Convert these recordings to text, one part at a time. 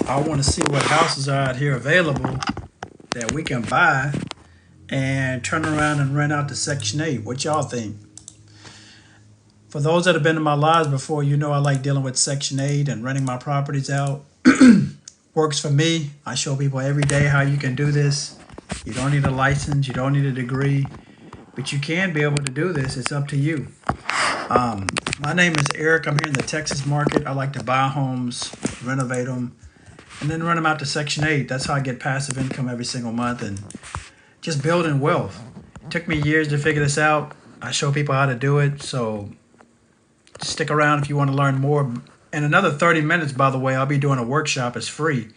I want to see what houses are out here available that we can buy and turn around and rent out to Section 8. What y'all think? For those that have been in my lives before, you know I like dealing with Section 8 and renting my properties out. Works for me. I show people every day how you can do this. You don't need a license, you don't need a degree, but you can be able to do this. It's up to you. My name is Eric. I'm here in the Texas market. I like to buy homes, renovate them, and then rent them out to Section 8. That's how I get passive income every single month and just building wealth. It took me years to figure this out. I show people how to do it, so stick around if you want to learn more. In another 30 minutes, by the way, I'll be doing a workshop. It's free.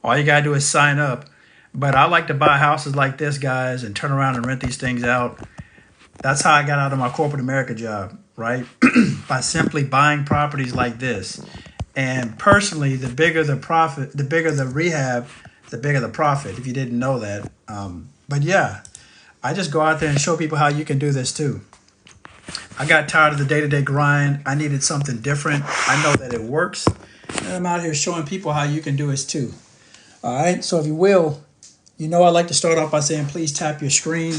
All you got to do is sign up. But I like to buy houses like this, guys, and turn around and rent these things out. That's how I got out of my corporate America job, right? By simply buying properties like this. And personally, the bigger the profit, the bigger the rehab, the bigger the profit, if you didn't know that. But yeah, I just go out there and show people how you can do this too. I got tired of the day-to-day grind. I needed something different. I know that it works. And I'm out here showing people how you can do this too. All right, so if you will, you know I like to start off by saying please tap your screen.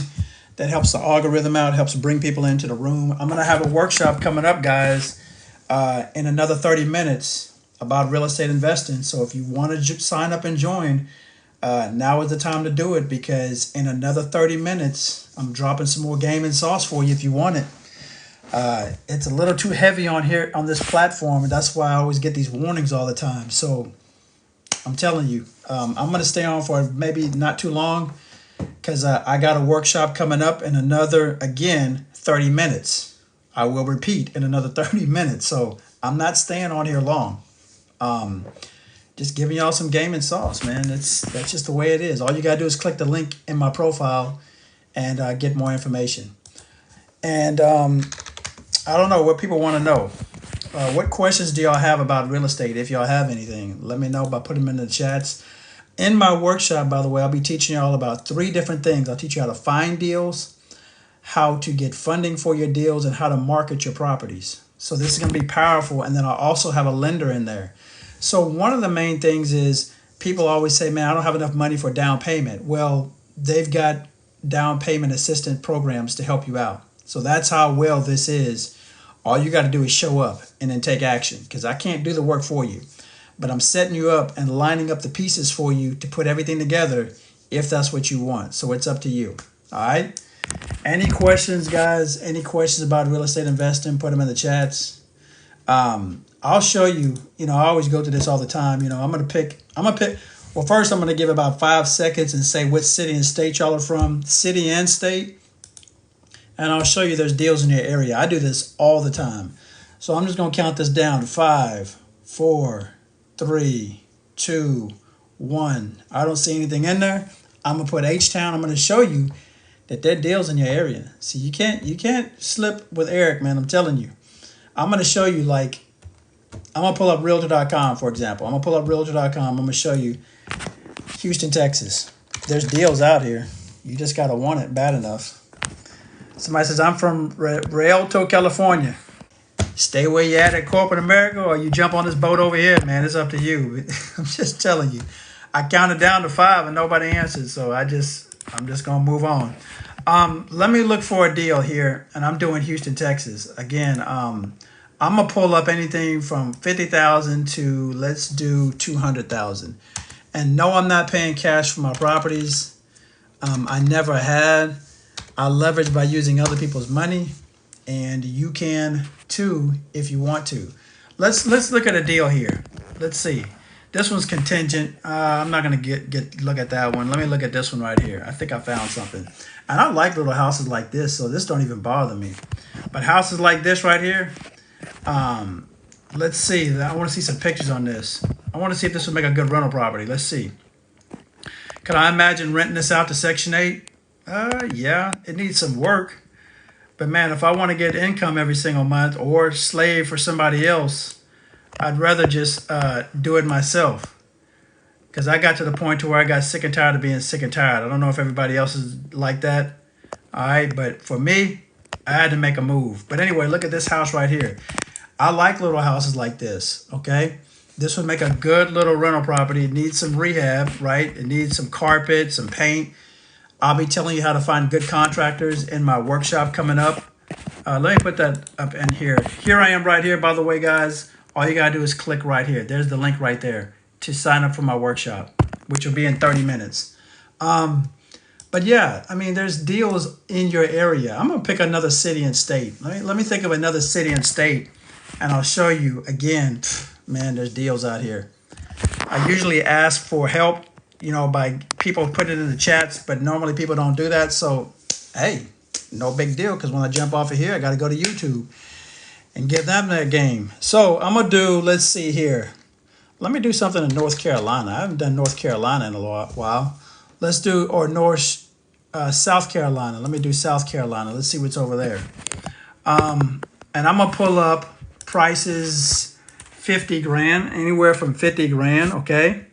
That helps the algorithm out, helps bring people into the room. I'm going to have a workshop coming up, guys, in another 30 minutes about real estate investing. So if you want to sign up and join, now is the time to do it, because in another 30 minutes, I'm dropping some more game and sauce for you if you want it. It's a little too heavy on here on this platform, and that's why I always get these warnings all the time. So I'm telling you, I'm going to stay on for maybe not too long, because I got a workshop coming up in another, again, 30 minutes. I will repeat, in another 30 minutes. So I'm not staying on here long. Just giving y'all some game and sauce, man. That's just the way it is. All you got to do is click the link in my profile and get more information. And I don't know what people want to know. What questions do y'all have about real estate? If y'all have anything, let me know by putting them in the chats. In my workshop, by the way, I'll be teaching you all about 3 different things. I'll teach you how to find deals, how to get funding for your deals, and how to market your properties. So this is going to be powerful. And then I'll also have a lender in there. So one of the main things is people always say, man, I don't have enough money for down payment. Well, they've got down payment assistance programs to help you out. So that's how well this is. All you got to do is show up and then take action, because I can't do the work for you. But I'm setting you up and lining up the pieces for you to put everything together if that's what you want. So it's up to you. All right. Any questions, guys? Any questions about real estate investing? Put them in the chats. I'll show you. You know, I always go to this all the time. You know, I'm gonna pick. Well, first I'm gonna give about 5 seconds and say what city and state y'all are from, city and state, and I'll show you there's deals in your area. I do this all the time. So I'm just gonna count this down. 5, 4, 3, 2, 1. I don't see anything in there. I'm gonna put H-Town. I'm gonna show you that there are deals in your area. See, you can't slip with Eric, man. I'm telling you. I'm gonna show you, like, I'm gonna pull up Realtor.com, for example. I'm gonna pull up Realtor.com. I'm gonna show you Houston, Texas. There's deals out here. You just gotta want it bad enough. Somebody says, I'm from Rialto, California. Stay where you at corporate America, or you jump on this boat over here, man. It's up to you. I'm just telling you. I counted down to 5 and nobody answered, so I'm just gonna move on. Let me look for a deal here, and I'm doing Houston, Texas. Again, I'm gonna pull up anything from 50,000 to, let's do 200,000. And no, I'm not paying cash for my properties. I never had. I leverage by using other people's money, and you can too if you want to. Let's look at a deal here. Let's see. This one's contingent. I'm not gonna look at that one. Let me look at this one right here. I think I found something. And I like little houses like this, so this don't even bother me. But houses like this right here, let's see. I want to see some pictures on this. I want to see if this would make a good rental property. Let's see. Can I imagine renting this out to Section 8? Yeah, it needs some work. But man, if I want to get income every single month or slave for somebody else, I'd rather just do it myself. Because I got to the point to where I got sick and tired of being sick and tired. I don't know if everybody else is like that. All right, but for me, I had to make a move. But anyway, look at this house right here. I like little houses like this, okay? This would make a good little rental property. It needs some rehab, right? It needs some carpet, some paint. I'll be telling you how to find good contractors in my workshop coming up. Let me put that up in here. Here I am right here, by the way, guys. All you gotta do is click right here. There's the link right there to sign up for my workshop, which will be in 30 minutes. But yeah, I mean, there's deals in your area. I'm gonna pick another city and state. Let me think of another city and state, and I'll show you again. Man, there's deals out here. I usually ask for help, by people putting it in the chats, but normally people don't do that. So, hey, no big deal, because when I jump off of here, I got to go to YouTube and give them that game. So I'm gonna do. Let's see here. Let me do something in North Carolina. I haven't done North Carolina in a while. Let's do South Carolina. Let me do South Carolina. Let's see what's over there. And I'm gonna pull up prices. 50 grand, anywhere from 50 grand, okay?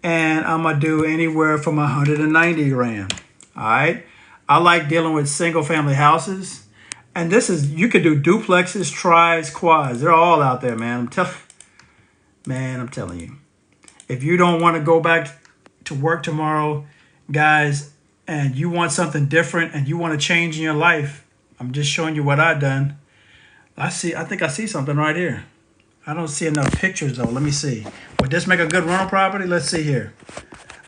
And I'm gonna do anywhere from 190 grand, all right? I like dealing with single family houses. And you could do duplexes, tris, quads. They're all out there, man. I'm telling you. If you don't want to go back to work tomorrow, guys, and you want something different and you want to change in your life, I'm just showing you what I've done. I think I see something right here. I don't see enough pictures though. Let me see. Would this make a good rental property? Let's see here.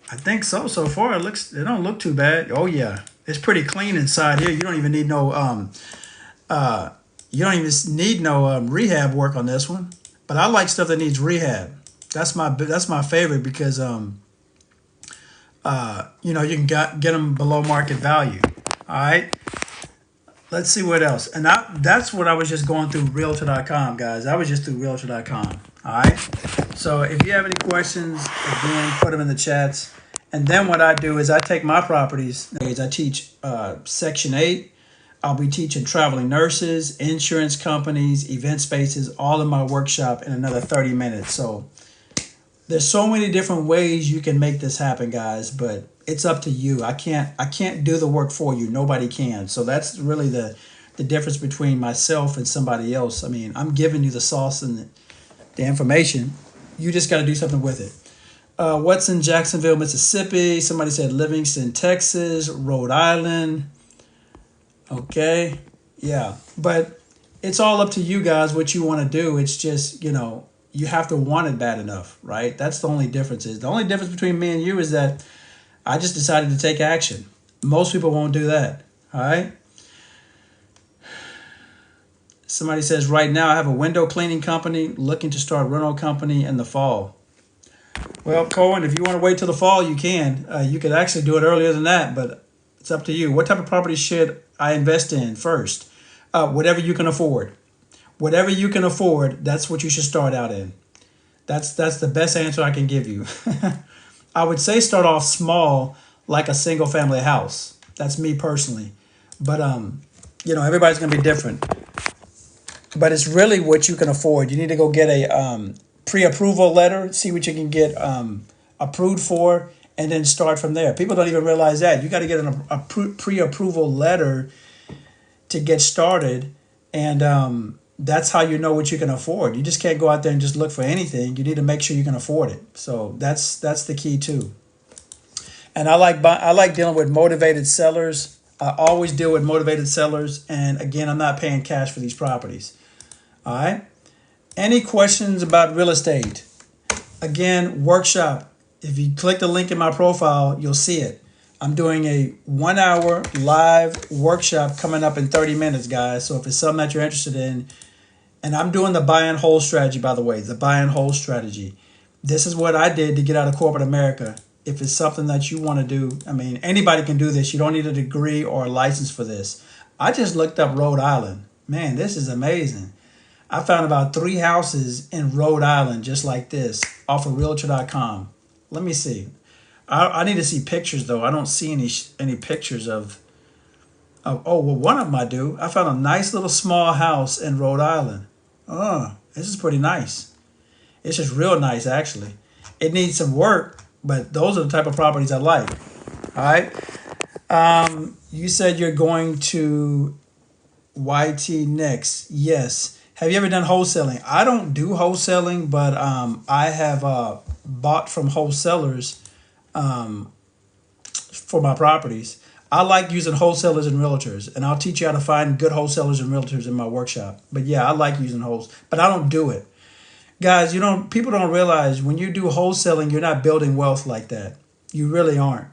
I think so. So far, it don't look too bad. Oh yeah, it's pretty clean inside here. You don't even need no rehab work on this one. But I like stuff that needs rehab. That's my favorite because you can get them below market value. All right. Let's see what else. And that's what I was just going through Realtor.com, guys. I was just through Realtor.com. All right. So if you have any questions, again, put them in the chats. And then what I do is I take my properties. I teach Section 8. I'll be teaching traveling nurses, insurance companies, event spaces, all in my workshop in another 30 minutes. So there's so many different ways you can make this happen, guys, but it's up to you. I can't do the work for you. Nobody can. So that's really the difference between myself and somebody else. I mean, I'm giving you the sauce and the information. You just got to do something with it. What's in Jacksonville, Mississippi? Somebody said Livingston, Texas, Rhode Island. Okay. Yeah. But it's all up to you guys what you want to do. It's just, you have to want it bad enough, right? That's the only difference. The only difference between me and you is that I just decided to take action. Most people won't do that. All right. Somebody says, right now I have a window cleaning company looking to start a rental company in the fall. Well, Cohen, if you want to wait till the fall, you can. You could actually do it earlier than that, but it's up to you. What type of property should I invest in first? Whatever you can afford. Whatever you can afford, that's what you should start out in. That's the best answer I can give you. I would say start off small, like a single family house. That's me personally. But, everybody's going to be different. But it's really what you can afford. You need to go get a pre-approval letter, see what you can get approved for, and then start from there. People don't even realize that. You got to get a pre-approval letter to get started. And that's how you know what you can afford. You just can't go out there and just look for anything. You need to make sure you can afford it. So that's the key too. And I like dealing with motivated sellers. I always deal with motivated sellers. And again, I'm not paying cash for these properties. All right. Any questions about real estate? Again, workshop. If you click the link in my profile, you'll see it. I'm doing a 1 hour live workshop coming up in 30 minutes, guys. So if it's something that you're interested in, and I'm doing the buy and hold strategy, by the way, the buy and hold strategy. This is what I did to get out of corporate America. If it's something that you want to do, I mean, anybody can do this. You don't need a degree or a license for this. I just looked up Rhode Island. Man, this is amazing. I found about 3 houses in Rhode Island just like this off of Realtor.com. Let me see. I need to see pictures, though. I don't see any pictures of one of them I do. I found a nice little small house in Rhode Island. Oh, this is pretty nice. It's just real nice, actually. It needs some work, but those are the type of properties I like. All right. You said you're going to YT next. Yes. Have you ever done wholesaling? I don't do wholesaling, but I have bought from wholesalers for my properties. I like using wholesalers and realtors, and I'll teach you how to find good wholesalers and realtors in my workshop. But yeah, I like using but I don't do it. Guys, people don't realize when you do wholesaling, you're not building wealth like that. You really aren't.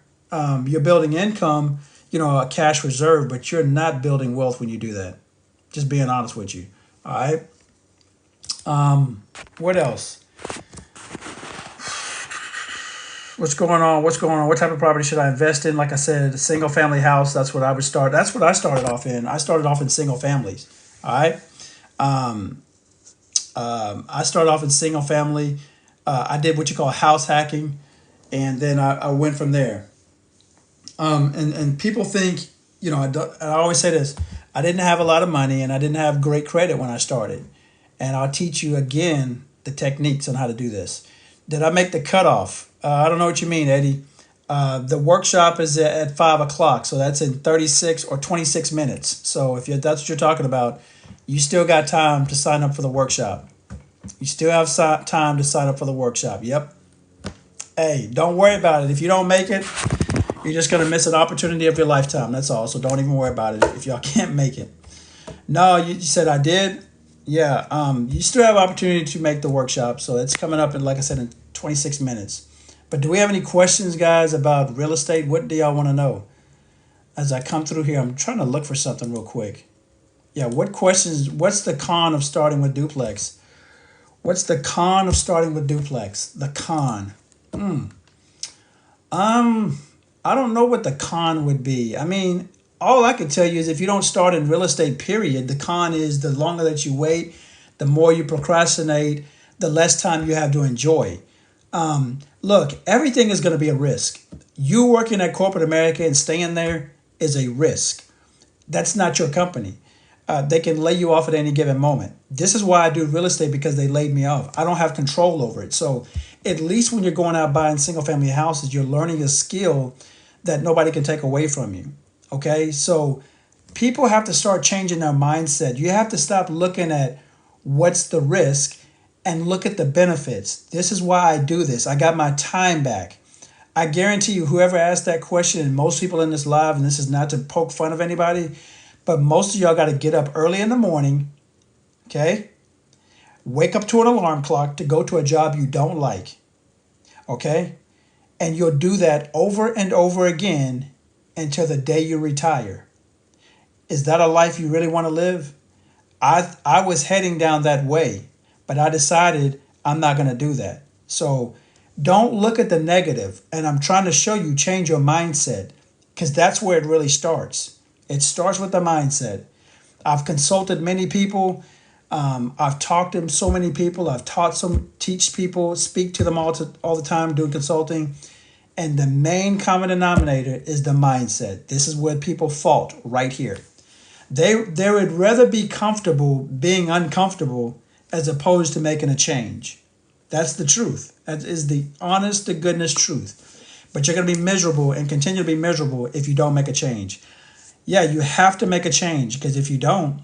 You're building income, a cash reserve, but you're not building wealth when you do that. Just being honest with you. All right. What else? What's going on? What's going on? What type of property should I invest in? Like I said, a single family house. That's what I would start. That's what I started off in. I started off in single families. All right. I started off in single family. I did what you call house hacking, and then I went from there. And people think, I always say this: I didn't have a lot of money, and I didn't have great credit when I started. And I'll teach you again the techniques on how to do this. Did I make the cutoff? I don't know what you mean, Eddie. The workshop is at 5 o'clock, so that's in 36 or 26 minutes. So if that's what you're talking about, you still got time to sign up for the workshop. You still have time to sign up for the workshop. Yep. Hey, don't worry about it. If you don't make it, you're just going to miss an opportunity of your lifetime. That's all. So don't even worry about it if y'all can't make it. No, you said I did. Yeah. You still have opportunity to make the workshop. So it's coming up in, like I said, in 26 minutes. But do we have any questions, guys, about real estate? What do y'all want to know? As I come through here, I'm trying to look for something real quick. Yeah, what's the con of starting with duplex? What's the con of starting with duplex? The con. I don't know what the con would be. I mean, all I can tell you is if you don't start in real estate, period, the con is the longer that you wait, the more you procrastinate, the less time you have to enjoy. Look, everything is going to be a risk. You working at corporate America and staying there is a risk. That's not your company. They can lay you off at any given moment. This is why I do real estate, because they laid me off. I don't have control over it. So at least when you're going out buying single family houses, you're learning a skill that nobody can take away from you. Okay. So people have to start changing their mindset. You have to stop looking at what's the risk and look at the benefits. This is why I do this. I got my time back. I guarantee you, whoever asked that question, and most people in this live, and this is not to poke fun of anybody, but most of y'all got to get up early in the morning, okay? Wake up to an alarm clock to go to a job you don't like, okay? And you'll do that over and over again until the day you retire. Is that a life you really want to live? I was heading down that way, but I decided I'm not going to do that. So don't look at the negative. And I'm trying to show you, change your mindset, because that's where it really starts. It starts with the mindset. I've consulted many people. I've talked to so many people. I've teach people, speak to them all the time, doing consulting. And the main common denominator is the mindset. This is where people fault, right here. They would rather be comfortable being uncomfortable as opposed to making a change. That's the truth. That is the honest to goodness truth. But you're going to be miserable and continue to be miserable if you don't make a change. Yeah, you have to make a change, because if you don't,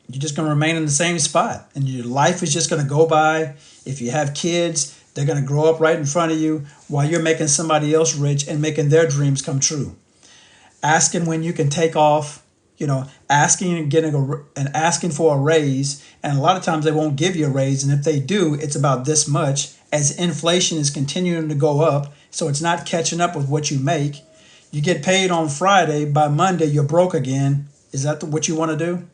you're just going to remain in the same spot and your life is just going to go by. If you have kids, they're going to grow up right in front of you while you're making somebody else rich and making their dreams come true. Asking when you can take off, asking and asking for a raise. And a lot of times they won't give you a raise. And if they do, it's about this much, as inflation is continuing to go up. So it's not catching up with what you make. You get paid on Friday. By Monday, you're broke again. Is that what you want to do?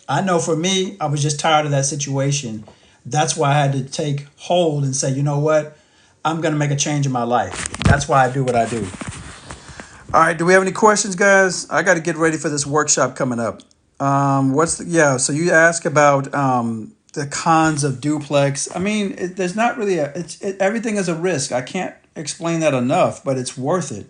I know for me, I was just tired of that situation. That's why I had to take hold and say, you know what? I'm going to make a change in my life. That's why I do what I do. All right. Do we have any questions, guys? I got to get ready for this workshop coming up. So you ask about the cons of duplex. I mean, there's not really everything is a risk. I can't explain that enough, but it's worth it.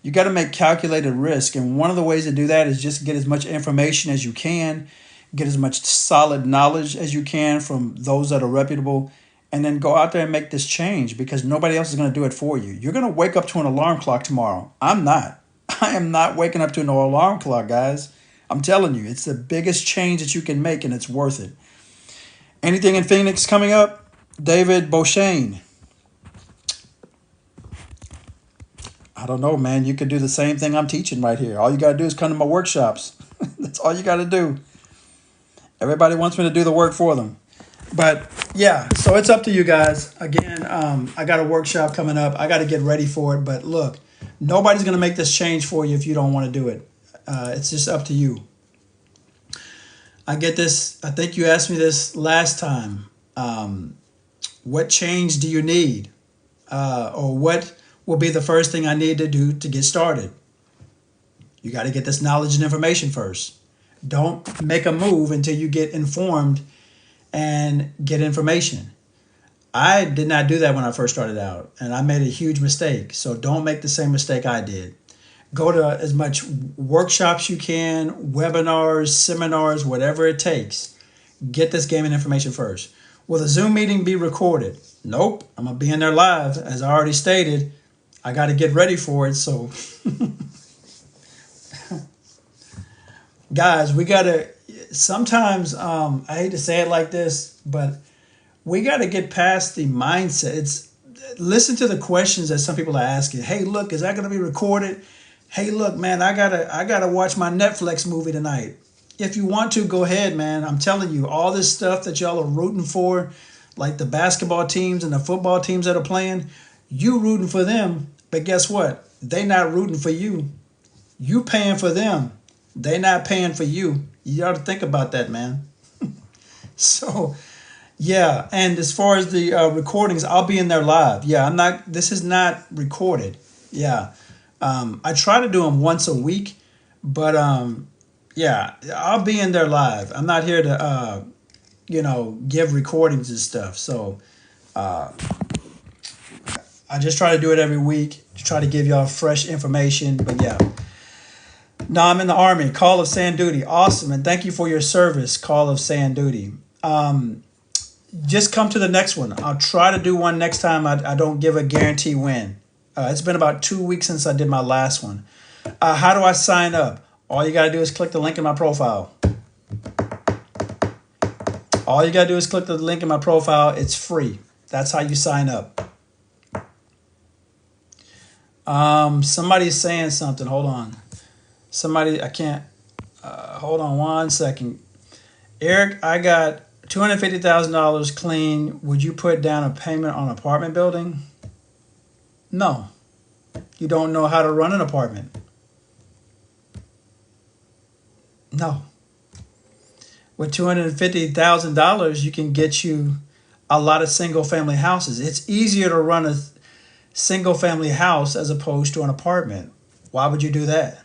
You got to make calculated risk. And one of the ways to do that is just get as much information as you can, get as much solid knowledge as you can from those that are reputable, and then go out there and make this change, because nobody else is going to do it for you. You're going to wake up to an alarm clock tomorrow. I'm not. I am not waking up to no alarm clock, guys. I'm telling you, it's the biggest change that you can make, and it's worth it. Anything in Phoenix coming up? David Beauchene. I don't know, man. You could do the same thing I'm teaching right here. All you got to do is come to my workshops. That's all you got to do. Everybody wants me to do the work for them. But yeah, so it's up to you guys. Again, I got a workshop coming up. I got to get ready for it. But look, nobody's going to make this change for you if you don't want to do it. It's just up to you. I get this. I think you asked me this last time. What change do you need? Or what will be the first thing I need to do to get started? You got to get this knowledge and information first. Don't make a move until you get informed and get information. I did not do that when I first started out, and I made a huge mistake. So don't make the same mistake I did. Go to as much workshops you can, webinars, seminars, whatever it takes. Get this gaming information first. Will the Zoom meeting be recorded? Nope. I'm going to be in there live. As I already stated, I got to get ready for it. So, guys, we got to, sometimes, I hate to say it like this, but we got to get past the mindset. Listen to the questions that some people are asking. Hey, look, is that going to be recorded? Hey, look, man, I gotta watch my Netflix movie tonight. If you want to, go ahead, man. I'm telling you, all this stuff that y'all are rooting for, like the basketball teams and the football teams that are playing, you rooting for them, but guess what? They not rooting for you. You paying for them. They not paying for you. You ought to think about that, man. So, yeah. And as far as the recordings, I'll be in there live. Yeah, this is not recorded. Yeah. I try to do them once a week, but yeah, I'll be in there live. I'm not here to, give recordings and stuff. So I just try to do it every week to try to give y'all fresh information. But yeah, no, I'm in the Army. Call of Sand Duty. Awesome. And thank you for your service, Call of Sand Duty. Just come to the next one. I'll try to do one next time. I don't give a guarantee win. It's been about 2 weeks since I did my last one. How do I sign up? All you got to do is click the link in my profile. All you got to do is click the link in my profile. It's free. That's how you sign up. Somebody's saying something. Hold on. I can't. Hold on one second. Eric, I got $250,000 clean. Would you put down a payment on an apartment building? No, you don't know how to run an apartment. No. With $250,000, you can get you a lot of single family houses. It's easier to run a single family house as opposed to an apartment. Why would you do that?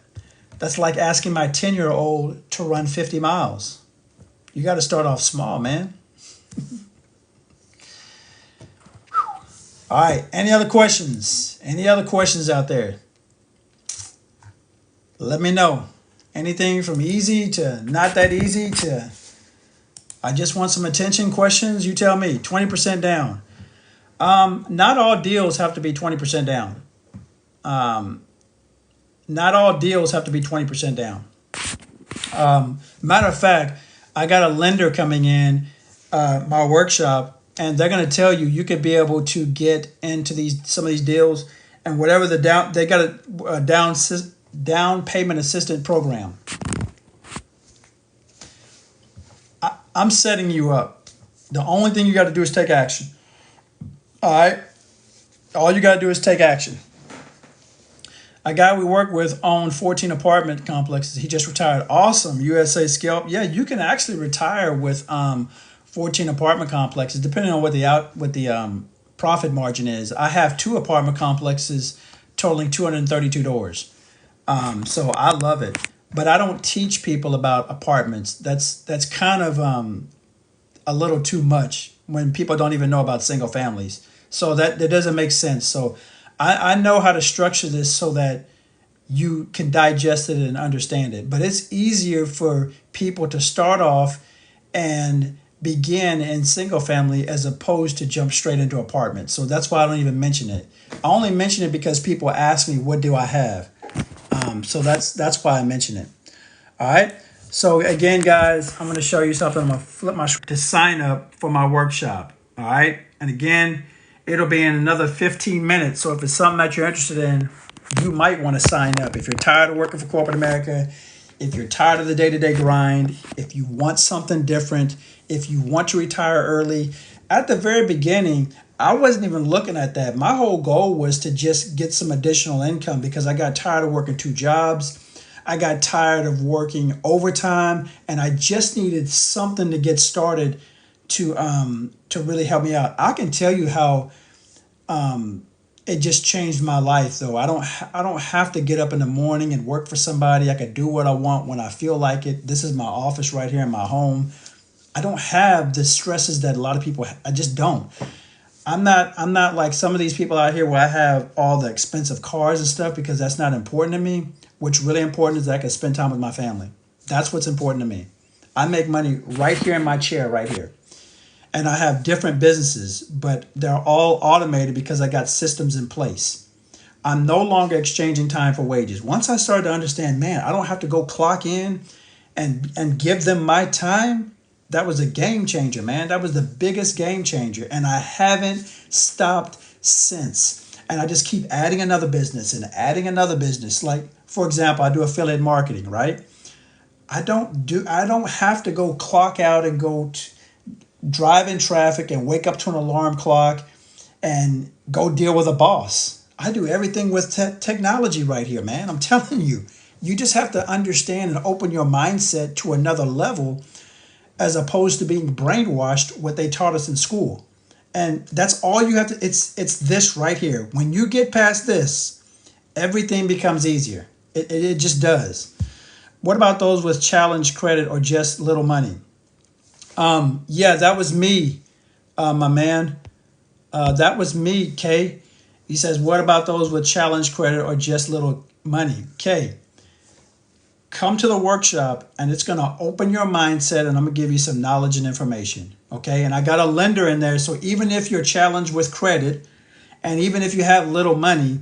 That's like asking my 10-year-old to run 50 miles. You got to start off small, man. All right. Any other questions? Any other questions out there? Let me know. Anything from easy to not that easy to I just want some attention questions? You tell me. 20% down. Not all deals have to be 20% down. Not all deals have to be 20% down. Matter of fact, I got a lender coming in my workshop, and they're going to tell you could be able to get into some of these deals, and whatever they got a down payment assistance program. I'm setting you up. The only thing you got to do is take action. All right? All you got to do is take action. A guy we work with owned 14 apartment complexes. He just retired. Awesome. USA Scale. Yeah, you can actually retire with 14 apartment complexes, depending on what the profit margin is. I have 2 apartment complexes totaling 232 doors. So I love it. But I don't teach people about apartments. That's kind of a little too much when people don't even know about single families. So that doesn't make sense. So I know how to structure this so that you can digest it and understand it. But it's easier for people to start off and begin in single family as opposed to jump straight into apartments. So that's why I don't even mention it. I only mention it because people ask me, what do I have? So that's why I mention it. All right. So again, guys, I'm going to show you something. I'm going to flip my screen to sign up for my workshop. All right. And again, it'll be in another 15 minutes. So if it's something that you're interested in, you might want to sign up. If you're tired of working for corporate America, if you're tired of the day-to-day grind, if you want something different, if you want to retire early, at the very beginning, I wasn't even looking at that. My whole goal was to just get some additional income because I got tired of working 2 jobs. I got tired of working overtime, and I just needed something to get started to really help me out. I can tell you how it just changed my life, though. I don't have to get up in the morning and work for somebody. I can do what I want when I feel like it. This is my office right here in my home. I don't have the stresses that a lot of people. I just don't. I'm not like some of these people out here where I have all the expensive cars and stuff, because that's not important to me. What's really important is that I can spend time with my family. That's what's important to me. I make money right here in my chair right here. And I have different businesses, but they're all automated because I got systems in place. I'm no longer exchanging time for wages. Once I started to understand, man, I don't have to go clock in and give them my time. That was a game changer, man. That was the biggest game changer. And I haven't stopped since. And I just keep adding another business and adding another business. Like, for example, I do affiliate marketing, right? I don't have to go clock out and go drive in traffic and wake up to an alarm clock and go deal with a boss. I do everything with technology right here, man. I'm telling you, you just have to understand and open your mindset to another level, as opposed to being brainwashed what they taught us in school. And that's all you have to, it's this right here. When you get past this, everything becomes easier. It just does. What about those with challenge credit or just little money? Yeah, that was me, my man. That was me, Kay. He says, what about those with challenge credit or just little money? Kay, come to the workshop and it's going to open your mindset, and I'm going to give you some knowledge and information. Okay. And I got a lender in there. So even if you're challenged with credit and even if you have little money,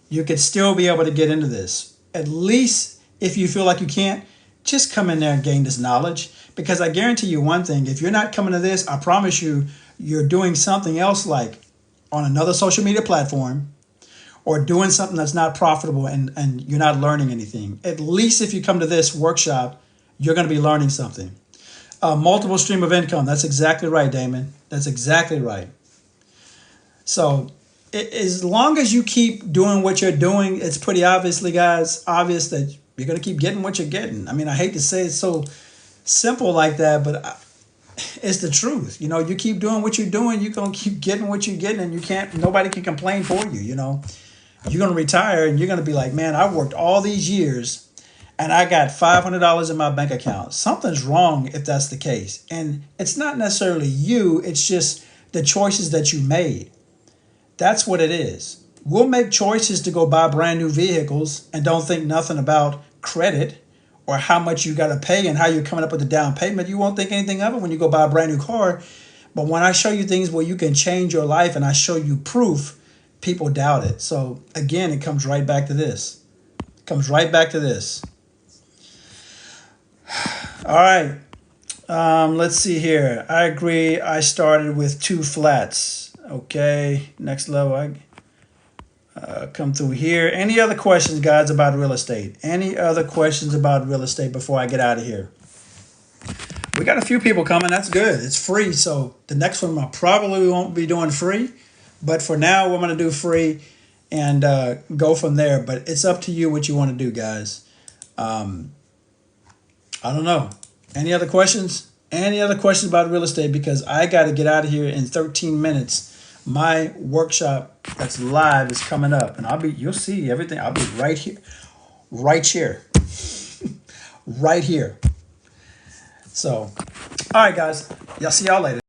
you could still be able to get into this. At least if you feel like you can't, just come in there and gain this knowledge, because I guarantee you one thing. If you're not coming to this, I promise you, you're doing something else, like on another social media platform, or doing something that's not profitable, and you're not learning anything. At least if you come to this workshop, you're going to be learning something. Multiple stream of income. That's exactly right, Damon. That's exactly right. So as long as you keep doing what you're doing, it's pretty obvious that you're going to keep getting what you're getting. I mean, I hate to say it's so simple like that, but it's the truth. You know, you keep doing what you're doing, you're going to keep getting what you're getting, and nobody can complain for you, you know. You're going to retire and you're going to be like, man, I worked all these years and I got $500 in my bank account. Something's wrong if that's the case. And it's not necessarily you, it's just the choices that you made. That's what it is. We'll make choices to go buy brand new vehicles and don't think nothing about credit or how much you got to pay and how you're coming up with the down payment. You won't think anything of it when you go buy a brand new car. But when I show you things where you can change your life and I show you proof, people doubt it. So again, it comes right back to this. It comes right back to this. All right. Let's see here. I agree. I started with 2 flats. Okay. Next level. I come through here. Any other questions, guys, about real estate? Any other questions about real estate before I get out of here? We got a few people coming. That's good. It's free. So the next one I probably won't be doing free. But for now, we're going to do free and go from there. But it's up to you what you want to do, guys. I don't know. Any other questions? Any other questions about real estate? Because I got to get out of here in 13 minutes. My workshop that's live is coming up. And you'll see everything. I'll be right here. Right here. Right here. So, all right, guys. See y'all later.